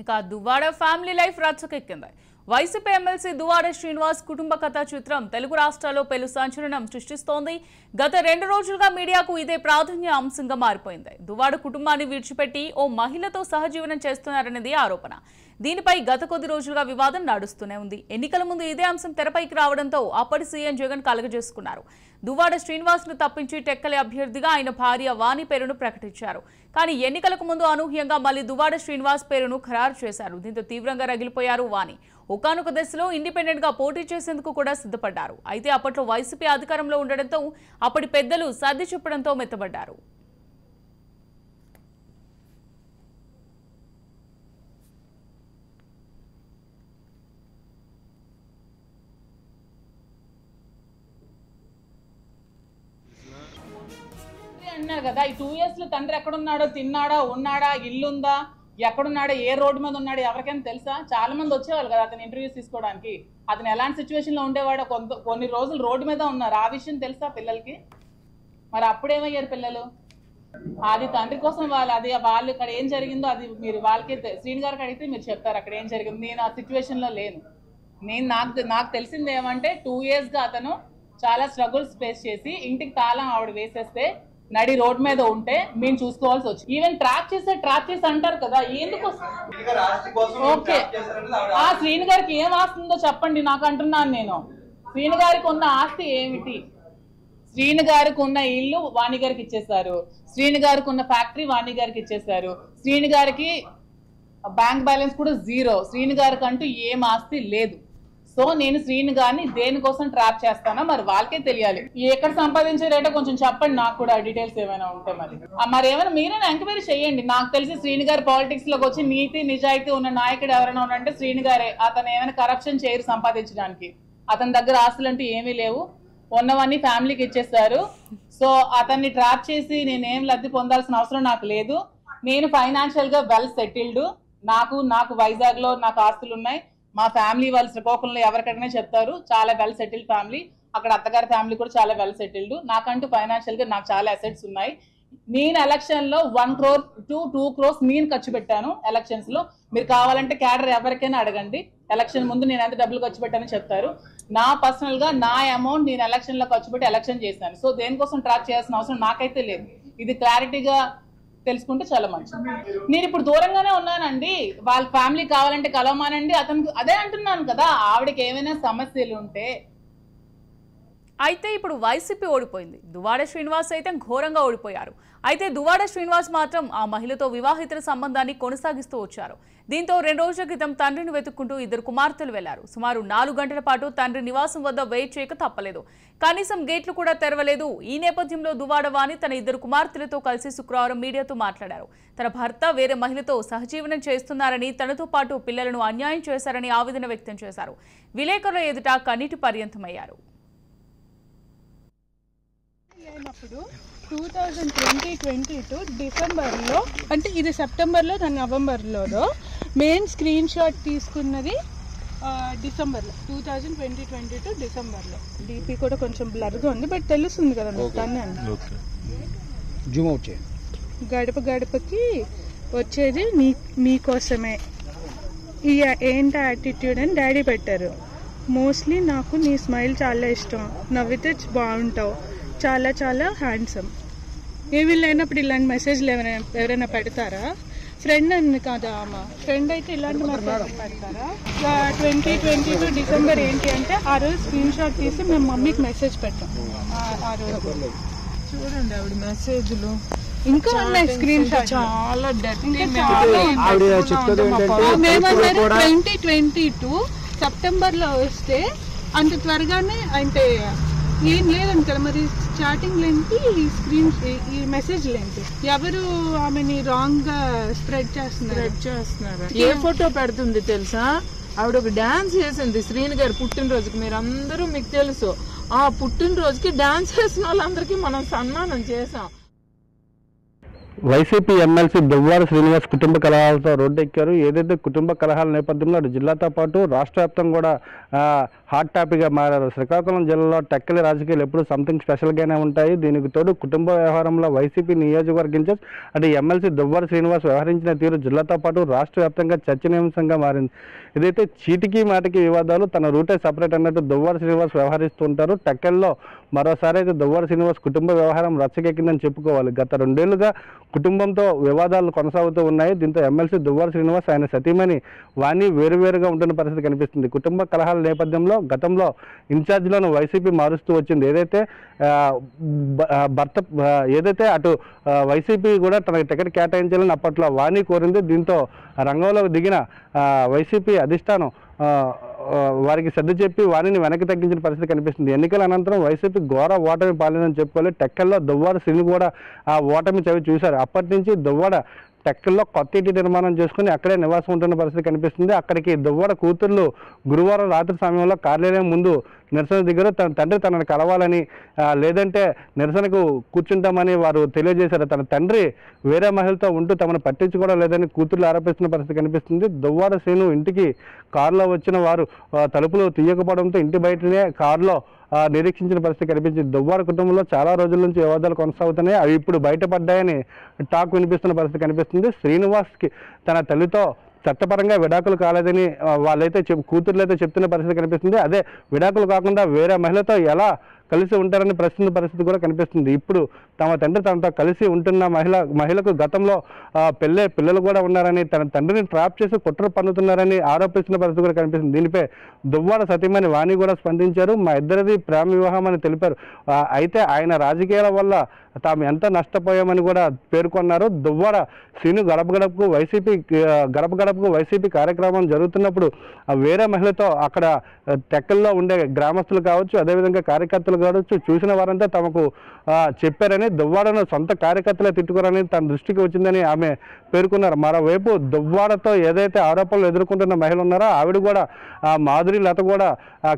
ఇక Duvvada family life రచ్చకెక్కింది. YCP MLC Duvvada Srinivas కుటుంబ కథ చిత్రం తెలుగు రాష్ట్రాల్లో పెను సంచలనం సృష్టిస్తోంది. గత 2 రోజులుగా మీడియాకు ఇదే ప్రాధాన్య అంశంగా మారిపోయింది. దువ్వాడ కుటుంబాన్ని విడిచిపెట్టి ఓ మహిళతో సహజీవనం చేస్తున్నారనేది ఆరోపణ. దీనిపై గత కొద్ది రోజులుగా వివాదం నడుస్తూనే ఉంది. ఎన్నికల ముందు ఇదే అంశం తెరపైకి రావడంతో అప్పటి సీఎం జగన్ కలగజేసుకున్నారు. దువ్వాడ శ్రీనివాస్ ను తప్పించి టెక్కలి అభ్యర్థిగా ఆయన భార్య వాణి పేరును ప్రకటించారు. కానీ ఎన్నికలకు ముందు అనూహ్యంగా మళ్లీ దువ్వాడ శ్రీనివాస్ పేరును ఖరారు చేశారు. దీంతో తీవ్రంగా రగిలిపోయారు వాణి. ఒకానొక దశలో ఇండిపెండెంట్ గా పోటీ చేసేందుకు కూడా సిద్ధపడ్డారు. అయితే అప్పట్లో వైసీపీ అధికారంలో ఉండడంతో అప్పటి పెద్దలు సర్ది చెప్పడంతో మెత్తబడ్డారు. అన్నారు కదా, ఈ 2 years లో తండ్రి ఎక్కడున్నాడో, తిన్నాడా, ఉన్నాడా, ఇల్లుందా, ఎక్కడున్నాడో, ఏ రోడ్డు మీద ఉన్నాడో ఎవరికైనా తెలుసా? చాలా మంది వచ్చేవాళ్ళు కదా అతను ఇంటర్వ్యూస్ తీసుకోవడానికి. అతను ఎలాంటి సిచ్యువేషన్ లో ఉండేవాడో, కొన్ని రోజులు రోడ్డు మీద ఉన్నారు. ఆ విషయం తెలుసా పిల్లలకి? మరి అప్పుడేమయ్యారు పిల్లలు? అది తండ్రి కోసం వాళ్ళు ఇక్కడ ఏం జరిగిందో అది మీరు వాళ్ళకి శ్రీని గారికి అడిగితే మీరు చెప్తారు అక్కడ ఏం జరిగింది. నేను ఆ సిచ్యువేషన్ లో లేను. నాకు తెలిసింది ఏమంటే 2 years గా అతను చాలా స్ట్రగుల్స్ ఫేస్ చేసి ఇంటికి తాళం ఆవిడ వేసేస్తే నడి రోడ్ మీద ఉంటే మేము చూసుకోవాల్సి వచ్చింది. ఈవెన్ ట్రాప్ చేసి అంటారు కదా, ఎందుకు? ఓకే, ఆ శ్రీని గారికి ఏం ఆస్తుందో చెప్పండి నాకు అంటున్నాను నేను. శ్రీని గారికి ఉన్న ఆస్తి ఏమిటి? శ్రీని గారికి ఉన్న ఇల్లు వాణి గారికి ఇచ్చేసారు. శ్రీని గారికి ఉన్న ఫ్యాక్టరీ వాణి గారికి ఇచ్చేసారు. శ్రీని గారికి బ్యాంక్ బ్యాలెన్స్ కూడా 0. శ్రీని గారికి అంటూ ఏం ఆస్తి లేదు. సో నేను శ్రీని గారిని దేనికోసం ట్రాప్ చేస్తానో మరి వాళ్ళకే తెలియాలి. ఎక్కడ సంపాదించారేటో కొంచెం చెప్పండి నాకు కూడా, డీటెయిల్స్ ఏమైనా ఉంటే మరి ఏమైనా మీరైనా ఎంక్వైరీ చేయండి. నాకు తెలిసి శ్రీని గారు పాలిటిక్స్ లోకి వచ్చి నీతి నిజాయితీ ఉన్న నాయకుడు ఎవరైనా ఉన్నారంటే శ్రీని గారే. అతను ఏమైనా కరప్షన్ చేయరు సంపాదించడానికి. అతని దగ్గర ఆస్తులు అంటూ ఏమీ లేవు. ఉన్నవన్నీ ఫ్యామిలీకి ఇచ్చేస్తారు. సో అతన్ని ట్రాప్ చేసి నేనేం లబ్ధి పొందాల్సిన అవసరం నాకు లేదు. నేను ఫైనాన్షియల్ గా వెల్ సెటిల్డ్. నాకు వైజాగ్ లో నాకు ఆస్తులు ఉన్నాయి. మా ఫ్యామిలీ వాళ్ళు శ్రీకాకుళంలో ఎవరికైనా చెప్తారు చాలా వెల్ సెటిల్డ్ ఫ్యామిలీ. అక్కడ అత్తగారి ఫ్యామిలీ కూడా చాలా వెల్ సెటిల్డ్. నాకంటూ ఫైనాన్షియల్ గా నాకు చాలా అసెట్స్ ఉన్నాయి. నేను ఎలక్షన్ లో 1 crore to 2 crores నేను ఖర్చు పెట్టాను ఎలక్షన్స్ లో. మీరు కావాలంటే క్యాడర్ ఎవరికైనా అడగండి. ఎలక్షన్ ముందు నేను ఎంత డబ్బులు ఖర్చు పెట్టానో చెప్తారు. నా పర్సనల్ గా నా అమౌంట్ నేను ఎలక్షన్ లో ఖర్చు పెట్టి ఎలక్షన్ చేశాను. సో దేనికోసం ట్రాక్ చేయాల్సిన అవసరం నాకైతే లేదు. ఇది క్లారిటీగా తెలుసుకుంటే చాలా మంచిది. నేను ఇప్పుడు దూరంగానే ఉన్నానండి. వాళ్ళ ఫ్యామిలీ కావాలంటే కలవమానండి. అతనికి అదే అంటున్నాను కదా, ఆవిడకి ఏమైనా సమస్యలు ఉంటే. అయితే ఇప్పుడు వైసీపీ ఓడిపోయింది. దువ్వాడ శ్రీనివాస్ అయితే ఘోరంగా ఓడిపోయారు. అయితే దువ్వాడ శ్రీనివాస్ మాత్రం ఆ మహిళతో వివాహితర సంబంధాన్ని కొనసాగిస్తూ వచ్చారు. దీంతో 2 రోజుల క్రితం తండ్రిని వెతుక్కుంటూ 2 కుమార్తెలు వెళ్లారు. సుమారు 4 గంటల పాటు తండ్రి నివాసం వద్ద వెయిట్ చేయక తప్పలేదు. కనీసం గేట్లు కూడా తెరవలేదు. ఈ నేపథ్యంలో దువ్వాడ వాణి తన 2 కుమార్తెలతో కలిసి శుక్రవారం మీడియాతో మాట్లాడారు. తన భర్త వేరే మహిళతో సహజీవనం చేస్తున్నారని, తనతో పాటు పిల్లలను అన్యాయం చేశారని ఆవేదన వ్యక్తం చేశారు. విలేకరుల ఎదుట కన్నీటి పర్యంతమయ్యారు. 2022 డిసెంబర్లో, అంటే ఇది సెప్టెంబర్లో నవంబర్లో మెయిన్ స్క్రీన్ షాట్ తీసుకున్నది డిసెంబర్లో, 2022 డిసెంబర్లో. డీపీ కూడా కొంచెం బ్లర్గా ఉంది, బట్ తెలుస్తుంది కదా మీకు. గడప గడపకి వచ్చేది మీకోసమే, ఈ ఏంటి యాటిట్యూడ్ అని డాడీ పెట్టారు. మోస్ట్లీ నాకు నీ స్మైల్ చాలా ఇష్టం, నవ్వితే బాగుంటావు, చాలా చాలా హ్యాండ్సమ్. ఏమీ లేనప్పుడు ఇలాంటి మెసేజ్లు ఎవరైనా పెడతారా? ఫ్రెండ్ అని కాదా అమ్మ, ఫ్రెండ్ అయితే ఇలాంటి మెసేజ్ పెడతారా? 2022 డిసెంబర్ ఏంటి అంటే ఆ రోజు స్క్రీన్ షాట్ తీసి మేము మమ్మీకి మెసేజ్ పెట్టాం. ఆ రోజు చూడండి ఆవిడ మెసేజ్లు ఇంకా ఉన్నాయి, స్క్రీన్ షాట్ చాలా మేమన్నారు 2022 సెప్టెంబర్లో వస్తే అంత త్వరగానే అంటే ఏం లేదంట కదా. మరి చాటింగ్లు ఏంటి, ఈ మెసేజ్లు ఏంటి? ఎవరు ఆమెని రాంగ్ గా స్ప్రెడ్ చేస్తున్నారు? ఏ ఫోటో పెడుతుంది తెలుసా? ఆవిడ ఒక డాన్స్ చేసింది శ్రీని గారి పుట్టినరోజుకి. మీరు అందరూ మీకు తెలుసు, ఆ పుట్టినరోజుకి డాన్స్ చేసిన వాళ్ళందరికీ మనం సన్మానం చేసాం. వైసీపీ ఎమ్మెల్సీ దువ్వాడ శ్రీనివాస్ కుటుంబ కలహాలతో రోడ్డెక్కారు. ఏదైతే కుటుంబ కలహాల నేపథ్యంలో అటు జిల్లాతో పాటు రాష్ట్ర వ్యాప్తంగా కూడా హాట్ టాపిక్గా మారారు. శ్రీకాకుళం జిల్లాలో టెక్కలి రాజకీయాలు ఎప్పుడు సంథింగ్ స్పెషల్గానే ఉంటాయి. దీనికి తోడు కుటుంబ వ్యవహారంలో వైసీపీ నియోజకవర్గ ఇన్ఛార్జ్ అటు ఎమ్మెల్సీ దువ్వాడ శ్రీనివాస్ వ్యవహరించిన తీరు జిల్లాతో పాటు రాష్ట్ర వ్యాప్తంగా చర్చనీయాంశంగా మారింది. ఇదైతే చీటికి మాటికి వివాదాలు, తన రూటే సపరేట్ అన్నట్టు దువ్వాడ శ్రీనివాస్ వ్యవహరిస్తూ ఉంటారు. టెక్కల్లో మరోసారి అయితే దువ్వాడ శ్రీనివాస్ కుటుంబ వ్యవహారం రచ్చకెక్కిందని చెప్పుకోవాలి. గత 2 ఏళ్లుగా కుటుంబంతో వివాదాలు కొనసాగుతూ ఉన్నాయి. దీంతో ఎమ్మెల్సీ దువ్వాడ శ్రీనివాస్ ఆయన సతీమణి వాణి వేరువేరుగా ఉంటున్న పరిస్థితి కనిపిస్తుంది. కుటుంబ కలహాల నేపథ్యంలో గతంలో ఇన్ఛార్జ్లను వైసీపీ మారుస్తూ వచ్చింది. ఏదైతే అటు వైసీపీ కూడా తనకి టికెట్ కేటాయించాలని అప్పట్లో వాణి కోరింది. దీంతో రంగంలోకి దిగిన వైసీపీ అధిష్టానం వారికి సర్ది చెప్పి వాణిని వెనక్కి తగ్గించిన పరిస్థితి కనిపిస్తుంది. ఎన్నికల అనంతరం వైసీపీ ఘోర ఓటమి పాలిందని చెప్పుకోవాలి. టెక్కల్లో దువ్వాడ శ్రీని కూడా ఆ ఓటమి చవి చూశారు. అప్పటి నుంచి దువ్వాడ టెక్కల్లో కొత్త ఇంటి నిర్మాణం చేసుకుని అక్కడే నివాసం ఉంటున్న పరిస్థితి కనిపిస్తుంది. అక్కడికి దువ్వాడ కూతుర్లు గురువారం రాత్రి సమయంలో కార్యాలయం ముందు నిరసన దిగారు. తన తండ్రి తనను కలవాలని, లేదంటే నిరసనకు కూర్చుంటామని వారు తెలియజేశారు. తన తండ్రి వేరే మహిళతో ఉంటూ తమను పట్టించుకోవడం లేదని కూతుర్లు ఆరోపిస్తున్న పరిస్థితి కనిపిస్తుంది. దువ్వాడ శ్రీను ఇంటికి కారులో వచ్చిన వారు తలుపులు తీయకపోవడంతో ఇంటి బయటనే కారులో నిరీక్షించిన పరిస్థితి కనిపించింది. దువ్వాడ కుటుంబంలో చాలా రోజుల నుంచి వివాదాలు కొనసాగుతున్నాయి. అవి ఇప్పుడు బయటపడ్డాయని టాక్ వినిపిస్తున్న పరిస్థితి కనిపిస్తుంది. శ్రీనివాస్కి తన తల్లితో చట్టపరంగా విడాకులు కాలేదని వాళ్ళైతే కూతుర్లు అయితే చెప్తున్న పరిస్థితి కనిపిస్తుంది. అదే విడాకులు కాకుండా వేరే మహిళతో ఎలా కలిసి ఉంటారని ప్రశ్న పరిస్థితి కూడా కనిపిస్తుంది. ఇప్పుడు తమ తండ్రి తనతో కలిసి ఉంటున్న మహిళకు గతంలో పిల్లలు కూడా ఉన్నారని, తన తండ్రిని ట్రాప్ చేసి కుట్ర పన్నుతున్నారని ఆరోపిస్తున్న పరిస్థితి కూడా కనిపిస్తుంది. దీనిపై దువ్వాడ సతీమణి వాణి కూడా స్పందించారు. మా ఇద్దరిది ప్రేమ వివాహం అని తెలిపారు. అయితే ఆయన రాజకీయాల వల్ల తాము ఎంత నష్టపోయామని కూడా పేర్కొన్నారు. దువ్వాడ శ్రీను గడప గడపకు వైసీపీ కార్యక్రమం జరుగుతున్నప్పుడు వేరే మహిళతో అక్కడ టెక్కల్లో ఉండే గ్రామస్తులు కావచ్చు, అదేవిధంగా కార్యకర్తలు కావచ్చు, చూసిన వారంతా తమకు చెప్పారని, దువ్వాడను సొంత కార్యకర్తలే తిట్టుకోరని తన దృష్టికి వచ్చిందని ఆమె పేర్కొన్నారు. మరోవైపు దువ్వాడతో ఏదైతే ఆరోపణలు ఎదుర్కొంటున్న మహిళ ఉన్నారో ఆవిడ కూడా మాధురి లత కూడా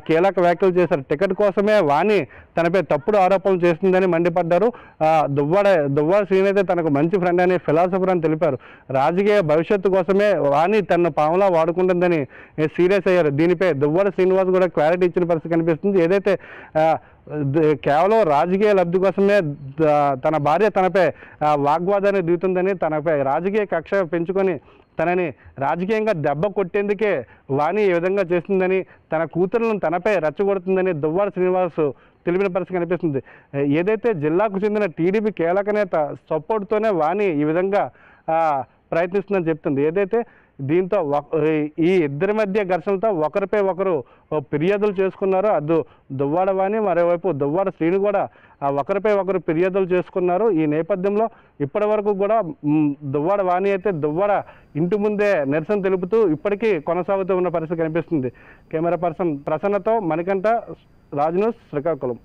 కీలక వ్యాఖ్యలు చేశారు. టికెట్ కోసమే వాణి తనపై తప్పుడు ఆరోపణలు చేస్తుందని మండిపడ్డారు. దువ్వాడ శ్రీని అయితే తనకు మంచి ఫ్రెండ్ అని, ఫిలాసఫర్ అని తెలిపారు. రాజకీయ భవిష్యత్తు కోసమే వాణి తనను పాములా వాడుకుంటుందని సీరియస్ అయ్యారు. దీనిపై దువ్వాడ శ్రీనివాస్ కూడా క్లారిటీ ఇచ్చిన పరిస్థితి కనిపిస్తుంది. ఏదైతే కేవలం రాజకీయ లబ్ధి కోసమే తన భార్య తనపై వాగ్వాదాన్ని దిగుతుందని, తనపై రాజకీయ కక్ష పెంచుకొని తనని రాజకీయంగా దెబ్బ కొట్టేందుకే వాణి ఈ విధంగా చేస్తుందని, తన కూతురులను తనపై రెచ్చగొడుతుందని దువ్వాడ శ్రీనివాస్ తెలిపిన పరిస్థితి కనిపిస్తుంది. ఏదైతే జిల్లాకు చెందిన టీడీపీ కీలక నేత సపోర్ట్తోనే వాణి ఈ విధంగా ప్రయత్నిస్తుందని చెప్తుంది. ఏదైతే దీంతో ఈ ఇద్దరి మధ్య ఘర్షణలతో ఒకరిపై ఒకరు ఫిర్యాదులు చేసుకున్నారు. అది దువ్వాడ వాణి, మరోవైపు దువ్వాడ శ్రీను కూడా ఒకరిపై ఒకరు ఫిర్యాదులు చేసుకున్నారు. ఈ నేపథ్యంలో ఇప్పటి వరకు కూడా దువ్వాడ వాణి అయితే దువ్వాడ ఇంటి ముందే నిరసన తెలుపుతూ ఇప్పటికీ కొనసాగుతూ ఉన్న పరిస్థితి కనిపిస్తుంది. కెమెరా పర్సన్ ప్రసన్నతో మణికంఠ, రాజ్ న్యూస్, శ్రీకాకుళం.